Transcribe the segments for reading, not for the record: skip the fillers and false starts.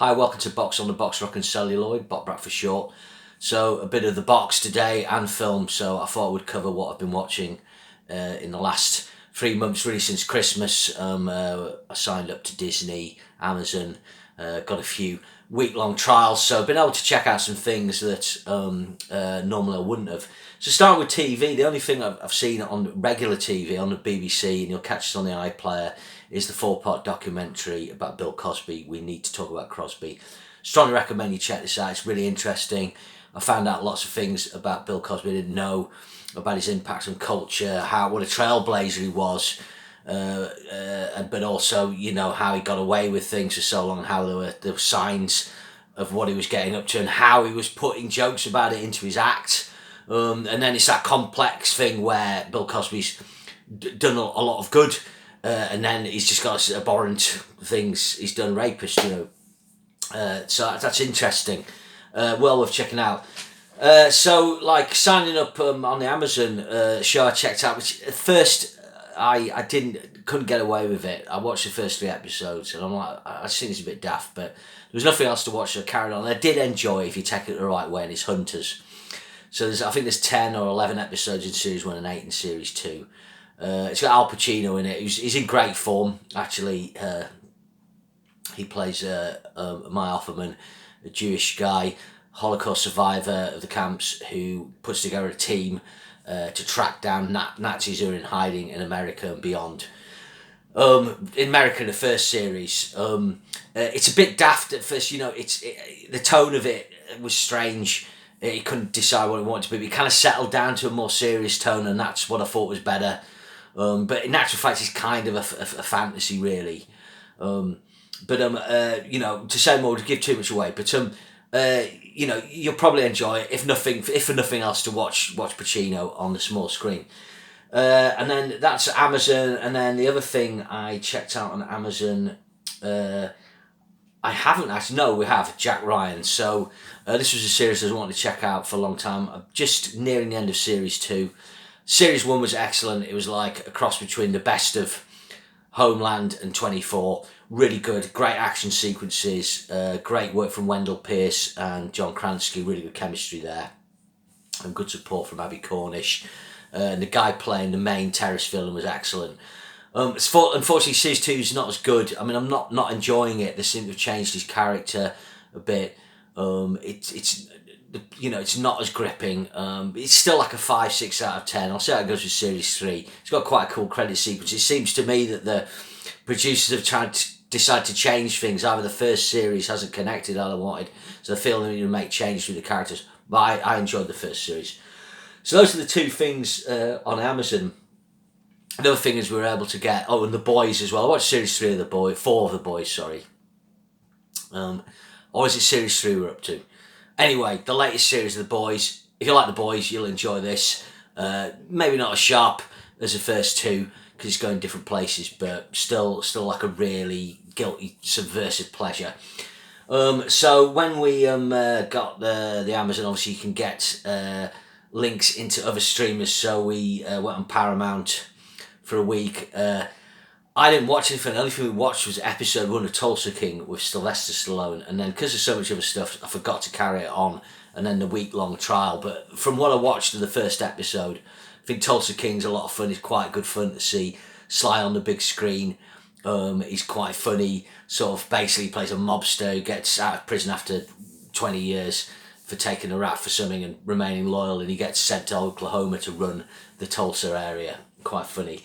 Hi, welcome to Box on the Box, Rock and Celluloid, Bot for short. So a bit of the box today and film, so I thought I would cover what I've been watching in the last 3 months, really since Christmas. I signed up to Disney, Amazon, got a few week-long trials, so I've been able to check out some things that normally I wouldn't have. So starting with TV, the only thing I've seen on regular TV, on the BBC, and you'll catch it on the iPlayer, is the 4-part documentary about Bill Cosby. We need to talk about Cosby. Strongly recommend you check this out. It's really interesting. I found out lots of things about Bill Cosby I didn't know, about his impact on culture, what a trailblazer he was, but also, you know, how he got away with things for so long, and how there were signs of what he was getting up to, and how he was putting jokes about it into his act. And then it's that complex thing where Bill Cosby's done a lot of good, and then he's just got abhorrent things he's done, rapist, you know. So that's interesting. Well worth checking out. So like signing up on the Amazon show I checked out, which at first I couldn't get away with it. I watched the first 3 episodes and I'm like, I think it's a bit daft, but there was nothing else to watch, so I carried on. I did enjoy it if you take it the right way, and it's Hunters. So I think there's 10 or 11 episodes in series 1 and 8 in series 2. It's got Al Pacino in it. He's in great form, actually. He plays Maya Offerman, a Jewish guy, Holocaust survivor of the camps, who puts together a team to track down Nazis who are in hiding in America and beyond. In America, in the first series, it's a bit daft at first. You know, the tone of it was strange. He couldn't decide what he wanted to be. But he kind of settled down to a more serious tone, and that's what I thought was better. But in actual fact, it's kind of a fantasy, really. You know, to say more would give too much away. But you know, you'll probably enjoy it, if for nothing else, to watch Pacino on the small screen. And then that's Amazon. And then the other thing I checked out on Amazon, I haven't actually. No, we have Jack Ryan. So this was a series I wanted to check out for a long time. I'm just nearing the end of series 2. Series 1 was excellent. It was like a cross between the best of Homeland and 24. Really good, great action sequences, great work from Wendell Pierce and John Krasinski. Really good chemistry there, and good support from Abby Cornish. And the guy playing the main terrorist villain was excellent. Unfortunately, series 2 is not as good. I mean, I'm not enjoying it. They seem to have changed his character a bit. It's you know, it's not as gripping. It's still like a 5-6 out of 10. I'll see how it goes with series 3. It's got quite a cool credit sequence. It seems to me that the producers have tried to decide to change things. Either the first series hasn't connected how they wanted, so they feel they need to make changes with the characters. But I enjoyed the first series. So those are the 2 things on Amazon. Another thing is we were able to get, and The Boys as well. I watched series 4 of The Boys, sorry. Or is it series 3 we're up to? Anyway, the latest series of The Boys. If you like The Boys, you'll enjoy this. Maybe not as sharp as the first 2, because it's going different places, but still like a really guilty, subversive pleasure. So when we got the Amazon, obviously you can get links into other streamers. So we went on Paramount for a week. I didn't watch anything. The only thing we watched was episode 1 of Tulsa King with Sylvester Stallone, and then because there's so much other stuff, I forgot to carry it on, and then the week-long trial. But from what I watched of the first episode, I think Tulsa King's a lot of fun. It's quite good fun to see Sly on the big screen. He's quite funny. Sort of basically plays a mobster who gets out of prison after 20 years for taking a rap for something and remaining loyal, and he gets sent to Oklahoma to run the Tulsa area. Quite funny.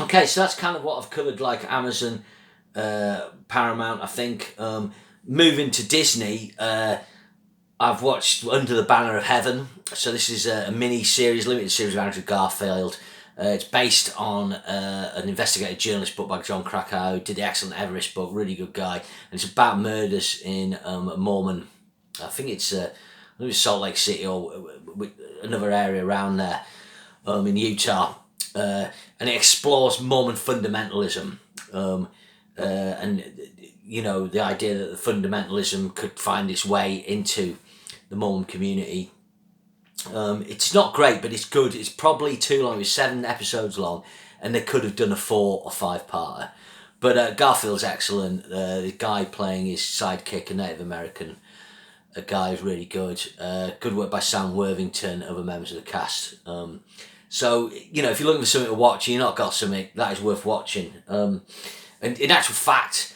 Okay, so that's kind of what I've covered, like Amazon, Paramount, I think. Moving to Disney, I've watched Under the Banner of Heaven. So this is a mini-series, limited series of Andrew Garfield. It's based on an investigative journalist book by John Krakauer, who did the excellent Everest book, really good guy. And it's about murders in Mormon, I think it's Salt Lake City or another area around there, in Utah. And it explores Mormon fundamentalism, and you know, the idea that the fundamentalism could find its way into the Mormon community. It's not great, but it's good. It's probably too long. It's 7 episodes long, and they could have done a 4 or 5 parter. But Garfield's excellent. The guy playing his sidekick, a Native American, a guy is really good. Good work by Sam Worthington, other members of the cast. So, you know, if you're looking for something to watch and you've not got something, that is worth watching. And in actual fact,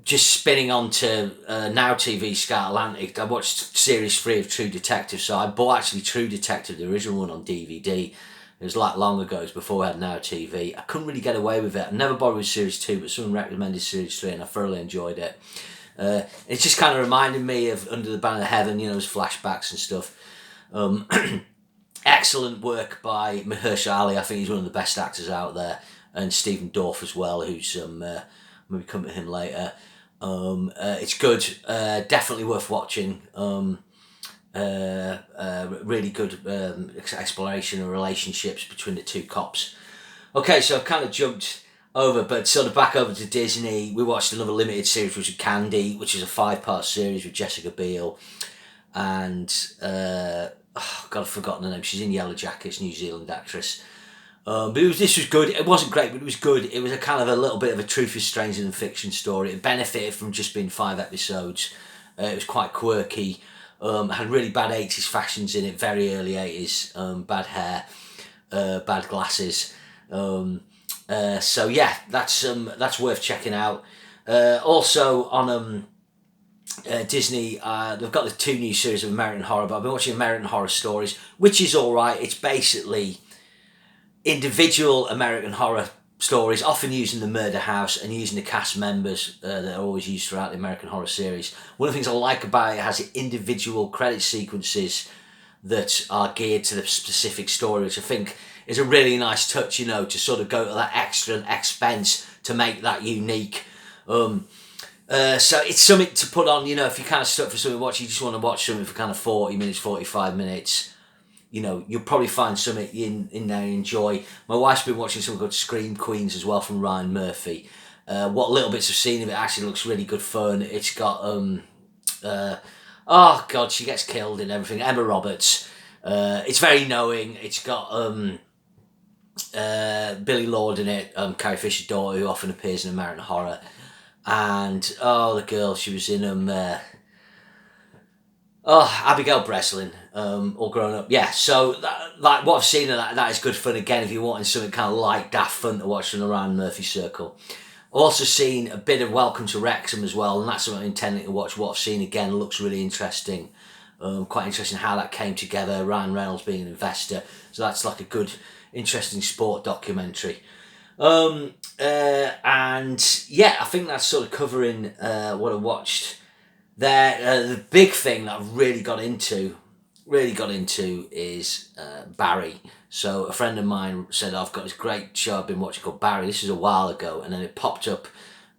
just spinning onto Now TV Sky Atlantic, I watched series 3 of True Detective. So I bought actually True Detective, the original one, on DVD. It was like long ago, it was before we had Now TV. I couldn't really get away with it. I never bothered with series 2, but someone recommended series 3 and I thoroughly enjoyed it. It just kind of reminded me of Under the Banner of Heaven, you know, those flashbacks and stuff. Excellent work by Mahershala Ali. I think he's one of the best actors out there. And Stephen Dorff as well, who's, maybe come to him later. It's good. Definitely worth watching. Really good exploration of relationships between the two cops. Okay, so I've kind of jumped over, but sort of back over to Disney. We watched another limited series, which is Candy, which is a 5-part series with Jessica Biel. And, God, I've forgotten her name. She's in Yellow Jackets, New Zealand actress. But this was good. It wasn't great, but it was good. It was a kind of a little bit of a truth is stranger than fiction story. It benefited from just being 5 episodes. It was quite quirky. Had really bad 80s fashions in it, very early 80s. Bad hair, bad glasses. So yeah, that's worth checking out. Also on Disney, they've got the 2 new series of American Horror, but I've been watching American Horror Stories, which is alright. It's basically individual American horror stories, often using the murder house and using the cast members that are always used throughout the American Horror series. One of the things I like about it has individual credit sequences that are geared to the specific story, which I think is a really nice touch, you know, to sort of go to that extra expense to make that unique. So it's something to put on, you know, if you're kind of stuck for something to watch, you just want to watch something for kind of 40 minutes, 45 minutes. You know, you'll probably find something in there you enjoy. My wife's been watching something called Scream Queens as well from Ryan Murphy. What little bits I've seen of it actually looks really good fun. It's got, oh God, she gets killed and everything. Emma Roberts. It's very knowing. It's got Billy Lord in it, Carrie Fisher's daughter, who often appears in American Horror. And, the girl, she was in Abigail Breslin, all grown up. Yeah, so like what I've seen of that is good fun again if you're wanting something kind of light, daft fun to watch from the Ryan Murphy circle. Also seen a bit of Welcome to Wrexham as well, and that's something I'm intending to watch. What I've seen again looks really interesting. Quite interesting how that came together. Ryan Reynolds being an investor, so that's like a good, interesting sport documentary. And yeah, I think that's sort of covering what I watched there. The big thing that I've really got into is Barry. So a friend of mine said, I've got this great show I've been watching called Barry. This is a while ago, and then it popped up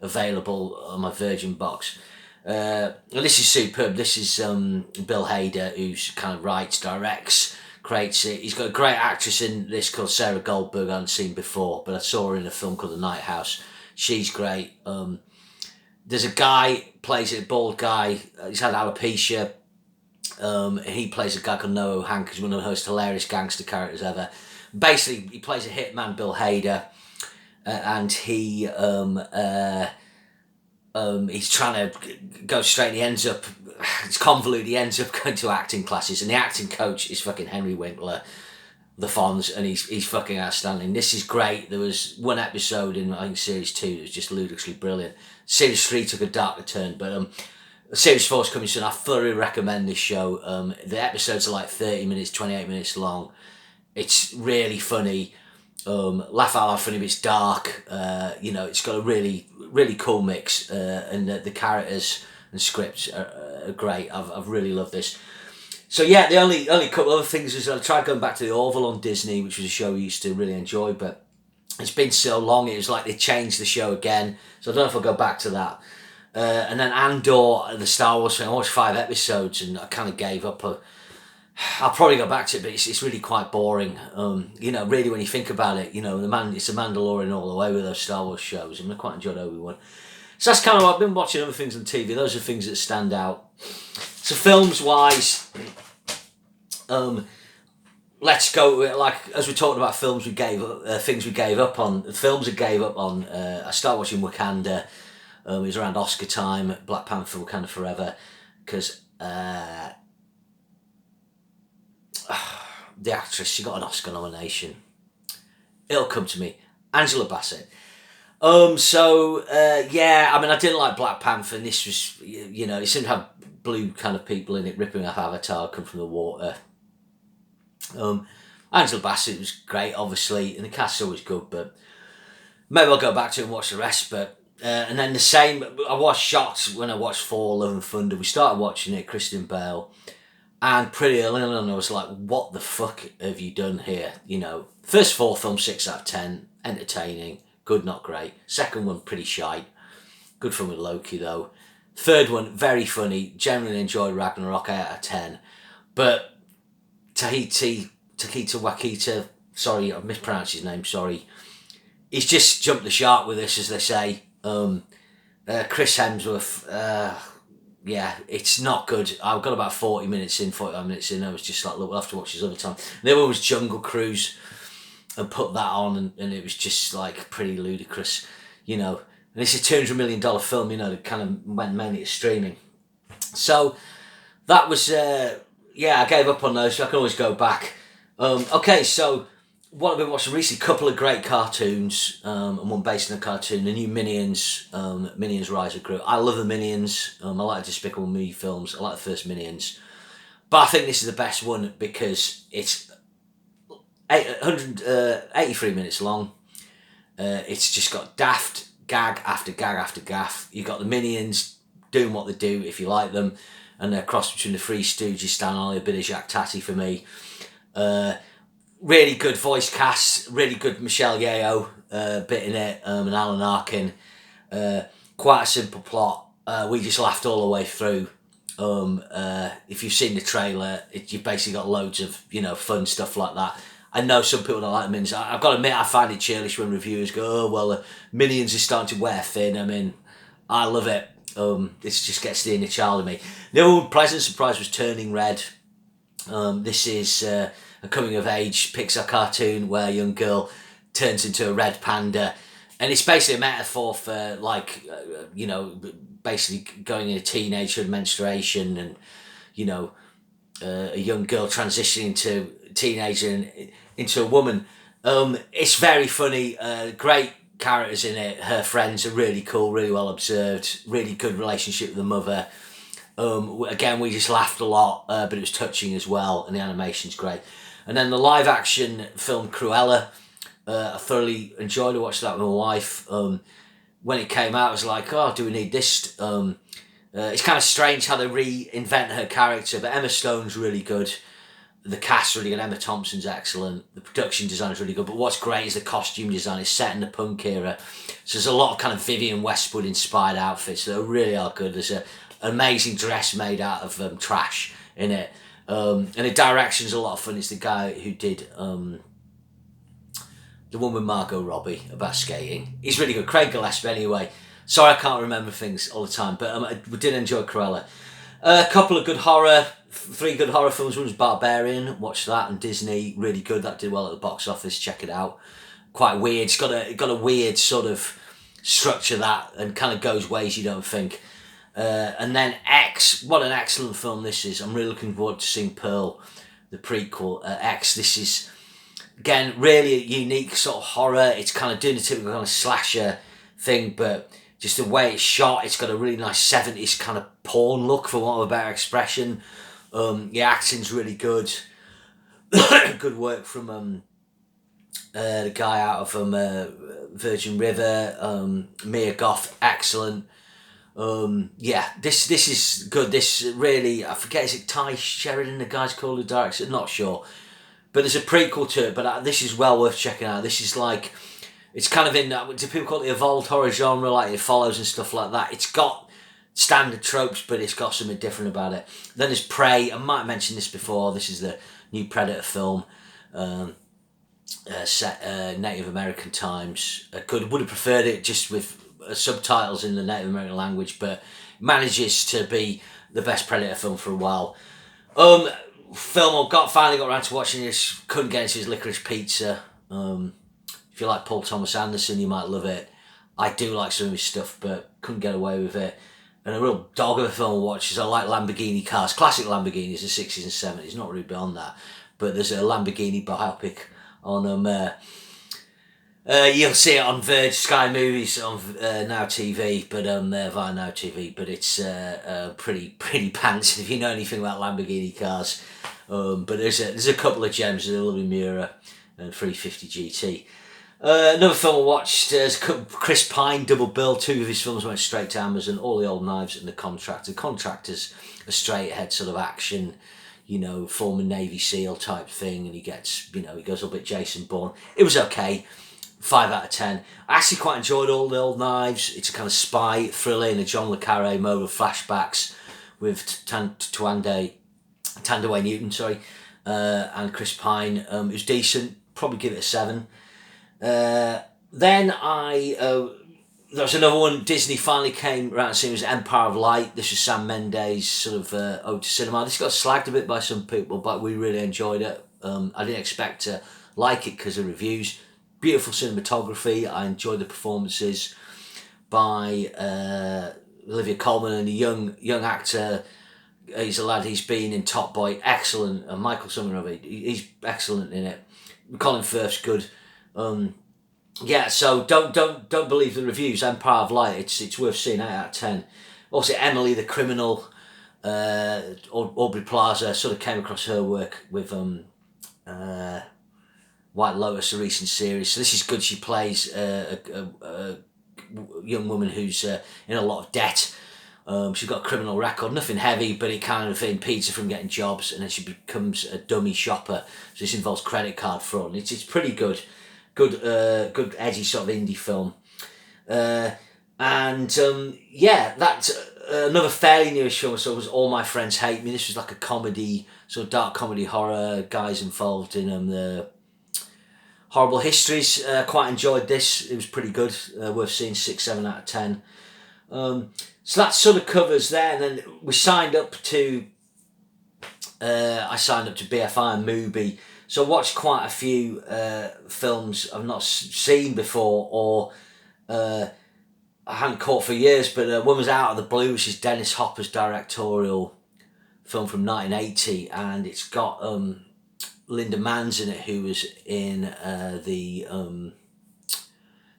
available on my Virgin box. Well, this is superb. This is Bill Hader, who's kind of writes, directs, creates it. He's got a great actress in this called Sarah Goldberg I hadn't seen before, but I saw her in a film called The Night House. She's great. There's a guy, plays it, a bald guy, he's had alopecia. He plays a guy called Noah Hank, who's one of the most hilarious gangster characters ever. Basically, he plays a hitman, Bill Hader, and he's trying to go straight. He ends up, it's convoluted. He ends up going to acting classes, and the acting coach is fucking Henry Winkler, the Fonz, and he's fucking outstanding. This is great. There was one episode in, I think, series 2 that was just ludicrously brilliant. Series 3 took a darker turn, but series 4 is coming soon. I thoroughly recommend this show. The episodes are like 30 minutes, 28 minutes long. It's really funny. Laugh out loud funny, but it's dark. You know, it's got a really, really cool mix, and the characters and scripts are great. I've really loved this. So yeah, the only couple other things is I tried going back to The Orville on Disney, which was a show we used to really enjoy, but it's been so long. It was like they changed the show again, so I don't know if I'll go back to that. And then Andor, the Star Wars thing, I watched 5 episodes and I kind of gave up. I'll probably go back to it, but it's really quite boring. You know, really when you think about it, you know, it's a Mandalorian all the way with those Star Wars shows. I quite enjoyed Obi-Wan. So that's kind of what I've been watching other things on TV. Those are things that stand out. So films-wise, let's go, like, as we talked about films we gave up, things we gave up on, films I gave up on. I started watching Wakanda. It was around Oscar time, Black Panther, Wakanda Forever, because the actress, she got an Oscar nomination. It'll come to me. Angela Bassett. Yeah, I mean, I didn't like Black Panther, and this was, it seemed to have blue kind of people in it, ripping off Avatar, come from the water. Angela Bassett was great, obviously, and the cast's always good, but maybe I'll go back to it and watch the rest, but, and then the same, I was shocked when I watched Thor, Love and Thunder. We started watching it, Christian Bale, and pretty early on I was like, what the fuck have you done here? First Thor film, 6 out of 10, entertaining, good, not great. Second one, pretty shite. Good fun with Loki, though. Third one, very funny. Generally enjoyed Ragnarok, 8 out of 10. But Taika Waititi, sorry, I've mispronounced his name, sorry. He's just jumped the shark with this, as they say. Chris Hemsworth, yeah, it's not good. I've got about 45 minutes in. I was just like, look, we'll have to watch this other time. The other one was Jungle Cruise, and put that on, and it was just like pretty ludicrous, And it's a $200 million film, that kind of went mainly to streaming. So that was, I gave up on those, so I can always go back. Okay, so what I've been watching recently, a couple of great cartoons, and one based on a cartoon, the new Minions, Minions Rise of Gru. I love the Minions. I like the Despicable Me films. I like the first Minions. But I think this is the best one because it's 83 minutes long. It's just got daft gag after gag after gaff. You've got the Minions doing what they do, if you like them, and they're a cross between the Three Stooges, Stan Ollie, a bit of Jacques Tati for me. Really good voice cast, really good Michelle Yeoh bit in it, and Alan Arkin. Quite a simple plot. We just laughed all the way through. If you've seen the trailer, you've basically got loads of fun stuff like that. I know some people don't like the Minions. I've got to admit, I find it churlish when reviewers go, "Oh well, the Minions is starting to wear thin." I mean, I love it. It just gets the inner child in me. The other pleasant surprise was Turning Red. This is a coming of age Pixar cartoon where a young girl turns into a red panda, and it's basically a metaphor for basically going into teenagehood, menstruation, and a young girl transitioning to teenager and into a woman. It's very funny. Great characters in it. Her friends are really cool, really well observed. Really good relationship with the mother. Again, we just laughed a lot, but it was touching as well, and the animation's great. And then the live action film Cruella, I thoroughly enjoyed it. Watched that with my wife. When it came out, I was like, oh, do we need this? It's kind of strange how they reinvent her character, but Emma Stone's really good. The cast's really good. Emma Thompson's excellent. The production design's really good. But what's great is the costume design. It's set in the punk era. So there's a lot of kind of Vivienne Westwood inspired outfits that really are good. There's an amazing dress made out of trash in it. And the direction's a lot of fun. It's the guy who did the one with Margot Robbie about skating. He's really good. Craig Gillespie anyway. Sorry I can't remember things all the time. But we did enjoy Cruella. A couple of good horror, 3 good horror films. One was Barbarian, watched that, and Disney, really good. That did well at the box office. Check it out. Quite weird. It's got a weird sort of structure that, and kind of goes ways you don't think. And then X, what an excellent film this is. I'm really looking forward to seeing Pearl, the prequel. X, this is again really a unique sort of horror. It's kind of doing the typical kind of slasher thing, but just the way it's shot, it's got a really nice 70s kind of porn look, for want of a better expression. The acting's really good. Good work from the guy out of Virgin River, Mia Goth, excellent. This is good. This really, I forget, is it Ty Sheridan, the guy's called, the director? Not sure. But there's a prequel to it, but this is well worth checking out. This is like, it's kind of in, do people call it the evolved horror genre, like It Follows and stuff like that? It's got standard tropes, but it's got something different about it. Then there's Prey. I might have mentioned this before. This is the new Predator film, set Native American times. Would have preferred it just with subtitles in the Native American language, but manages to be the best Predator film for a while. film I finally got around to watching this, couldn't get into, is Licorice Pizza. If you like Paul Thomas Anderson, you might love it. I do like some of his stuff, but couldn't get away with it. And a real dog of a film to watch is I like Lamborghini cars, classic Lamborghinis, the 60s and 70s, not really beyond that. But there's a Lamborghini biopic on them. You'll see it on Verge Sky Movies on Now TV, but via Now TV. But it's pretty pants if you know anything about Lamborghini cars. But there's a couple of gems. There's a lovely Miura and 350 GT. Another film I watched is Chris Pine double bill. Two of his films went straight to Amazon. All the Old Knives and The Contractor. Contractor's a straight ahead sort of action, former Navy SEAL type thing, and he gets, he goes a bit Jason Bourne. It was okay. 5 out of 10. I actually quite enjoyed All the Old Knives. It's a kind of spy thriller in a John le Carré mode of flashbacks with Thandaway Newton, and Chris Pine. It was decent. Probably give it a 7. Then there was another one. Disney finally came around and said it was Empire of Light. This was Sam Mendes' sort of ode to cinema. This got slagged a bit by some people, but we really enjoyed it. I didn't expect to like it because of reviews. Beautiful cinematography. I enjoyed the performances by Olivia Colman and a young actor. He's a lad. He's been in Top Boy. Excellent. Michael something. He's excellent in it. Colin Firth's good. So don't believe the reviews. Empire of Light. It's worth seeing. 8 out of 10. Also, Emily the Criminal. Aubrey Plaza. Sort of came across her work with White Lotus, a recent series. So this is good. She plays a young woman who's in a lot of debt. She's got a criminal record, nothing heavy, but it kind of impedes her from getting jobs, and then she becomes a dummy shopper. So this involves credit card fraud. It's pretty good. Good edgy sort of indie film. That's another fairly newish film. So it was All My Friends Hate Me. This was like a comedy, sort of dark comedy horror. Guys involved in the horrible histories. Quite enjoyed this. It was pretty good. Worth seeing. 6, 7 out of 10. So that sort of covers there. And then we signed up to. I signed up to BFI and Mubi. So I watched quite a few films I've not seen before, or I hadn't caught for years. But one was Out of the Blue, which is Dennis Hopper's directorial film from 1980, and it's got Linda Manz in it, who was in the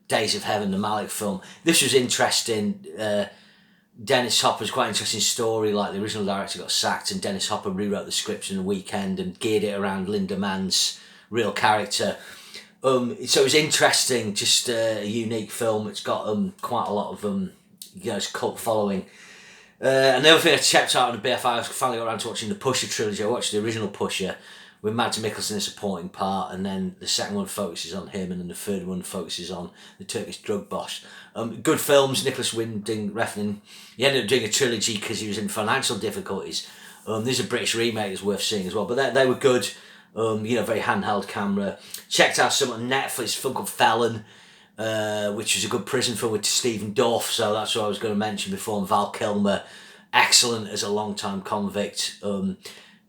Days of Heaven, the Malick film. This was interesting. Dennis Hopper's quite an interesting story. Like, the original director got sacked, and Dennis Hopper rewrote the script in a weekend and geared it around Linda Mann's real character. So it was interesting, just a unique film. It's got quite a lot of it's cult following. And the other thing I checked out on the BFI, I finally got around to watching the Pusher trilogy. I watched the original Pusher with Mads Mikkelsen in a supporting part, and then the second one focuses on him, and then the third one focuses on the Turkish drug boss. Good films. Nicholas Winding Refn. He ended up doing a trilogy because he was in financial difficulties. There's a British remake that's worth seeing as well, but they were good. Very handheld camera. Checked out some on Netflix, a film called Felon, which was a good prison film with Stephen Dorff, so that's what I was going to mention before. And Val Kilmer, excellent as a long-time convict.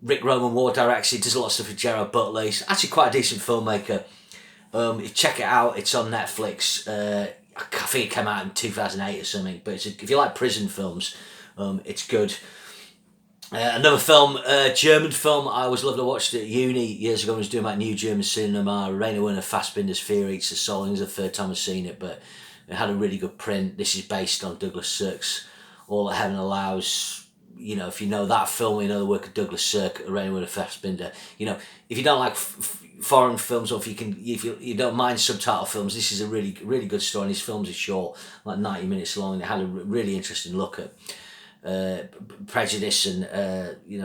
Rick Roman War directs. He does a lot of stuff with Gerard Butler. He's actually quite a decent filmmaker. Check it out. It's on Netflix. I think it came out in 2008 or something. But if you like prison films, it's good. Another film, German film I always loved. I watched it at uni years ago when I was doing my new German cinema. Rainer Werner Fassbinder's Fear Eats the Soul. I think it was the third time I've seen it, but it had a really good print. This is based on Douglas Sirk's All That Heaven Allows. If you know that film, you know the work of Douglas Sirk, Rainer Werner Fassbinder. If you don't like foreign films, or if you don't mind subtitle films, this is a really, really good story. And his films are short, like 90 minutes long, and it had a really interesting look at prejudice and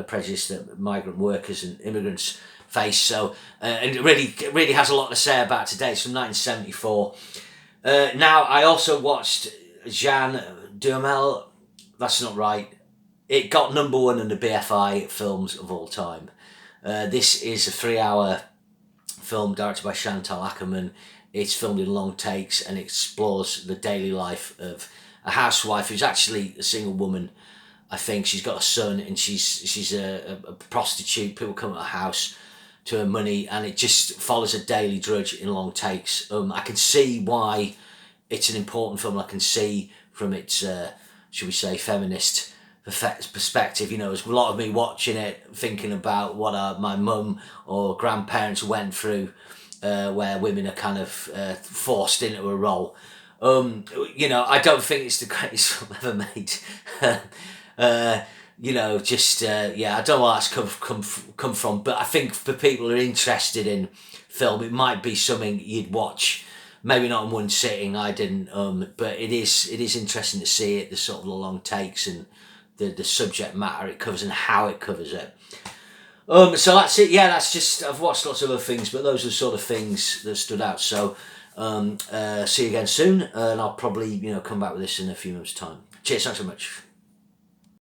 prejudice that migrant workers and immigrants face. So and it really has a lot to say about today. It's from 1974. Now I also watched Jeanne Duhamel. That's not right. It got number 1 in the BFI films of all time. This is a 3-hour film directed by Chantal Akerman. It's filmed in long takes and explores the daily life of a housewife who's actually a single woman. I think she's got a son, and she's a prostitute. People come to her house to earn money, and it just follows a daily drudge in long takes. I can see why it's an important film. I can see from its, should we say, feminist perspective. You know, there's a lot of me watching it thinking about what my mum or grandparents went through, where women are kind of forced into a role. You know, I don't think it's the greatest film ever made. You know, just yeah, I don't know where that's come from, but I think for people who are interested in film, it might be something you'd watch. Maybe not in one sitting. I didn't, but it is interesting to see it. The sort of the long takes and the subject matter it covers and how it covers it. So that's it. Yeah, that's just, I've watched lots of other things, but those are the sort of things that stood out. So see you again soon, and I'll probably come back with this in a few months' time. Cheers, thanks so much.